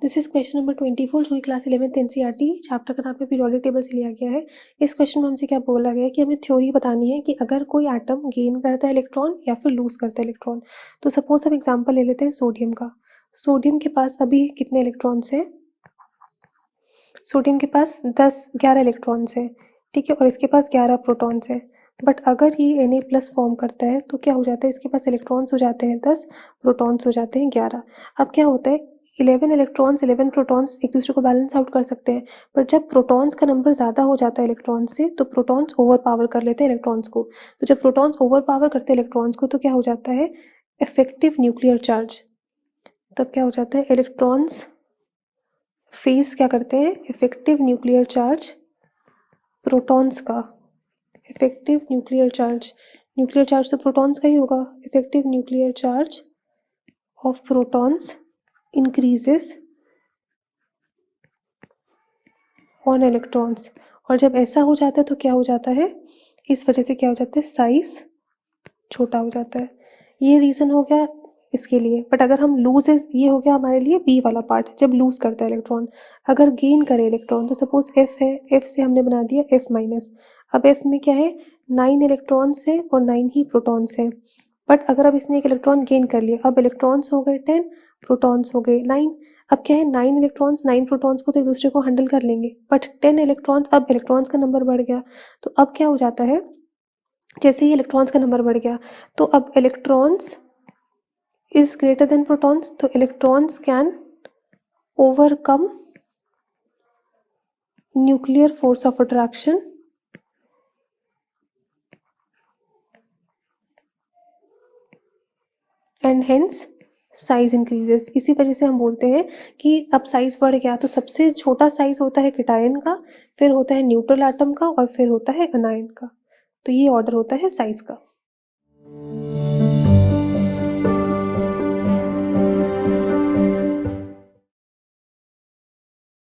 This is question number 24 जो कि class 11th NCERT chapter का नाम है पीरियोडिक टेबल से लिया गया है। इस क्वेश्चन में हमसे क्या बोला गया है कि हमें थ्योरी बतानी है कि अगर कोई एटम गेन करता है इलेक्ट्रॉन या फिर लूज करता है इलेक्ट्रॉन। तो सपोज हम एग्जांपल ले लेते हैं सोडियम का। सोडियम के पास अभी कितने इलेक्ट्रॉन्स हैं? सोडियम के पास 11 इलेक्ट्रॉन्स हैं, ठीक है, और इसके पास 11 प्रोटॉन्स हैं। बट अगर ये Na+ फॉर्म करता है तो क्या हो जाता है? इसके पास इलेक्ट्रॉन्स हो जाते हैं 10, प्रोटॉन्स हो जाते हैं 11। अब क्या होता है, 11 इलेक्ट्रॉन्स 11 प्रोटॉन्स एक दूसरे को बैलेंस आउट कर सकते हैं, बट जब प्रोटॉन्स का नंबर ज़्यादा हो जाता है इलेक्ट्रॉन्स से तो प्रोटॉन्स ओवर पावर कर लेते हैं इलेक्ट्रॉन्स को। तो जब प्रोटॉन्स ओवर पावर करते हैं इलेक्ट्रॉन्स को तो क्या हो जाता है? Effective nuclear charge. तब क्या हो जाता है? इलेक्ट्रॉन्स फेस क्या करते हैं? इफेक्टिव न्यूक्लियर चार्ज प्रोटॉन्स का। इफेक्टिव न्यूक्लियर चार्ज तो प्रोटॉन्स का ही होगा। Effective nuclear charge of protons increases on electrons. और जब ऐसा हो जाता है तो क्या हो जाता है? इस वजह से क्या हो जाता है? साइज छोटा हो जाता है। ये रीज़न हो गया इसके लिए। बट अगर हम लूज, ये हो गया हमारे लिए बी वाला पार्ट, जब लूज करता है इलेक्ट्रॉन। अगर गेन करे इलेक्ट्रॉन तो सपोज एफ है, एफ से हमने बना दिया एफ माइनस। अब एफ में क्या है? 9 इलेक्ट्रॉन्स है और 9 ही प्रोटॉन्स है। बट अगर अब इसने एक इलेक्ट्रॉन गेन कर लिया, अब इलेक्ट्रॉन्स हो गए 10, प्रोटॉन्स हो गए 9। अब क्या है? 9 इलेक्ट्रॉन्स 9 प्रोटॉन्स को तो एक दूसरे को हैंडल कर लेंगे, बट 10 इलेक्ट्रॉन्स, अब इलेक्ट्रॉन्स का नंबर बढ़ गया। तो अब क्या हो जाता है? जैसे ही इलेक्ट्रॉन्स का नंबर बढ़ गया तो अब electrons is greater than protons, तो electrons can overcome nuclear force of attraction and hence size increases. इसी वजह से हम बोलते हैं कि अब साइज बढ़ गया। तो सबसे छोटा साइज होता है केटायन का, फिर होता है न्यूट्रल एटम का और फिर होता है अनायन का। तो ये ऑर्डर होता है साइज का।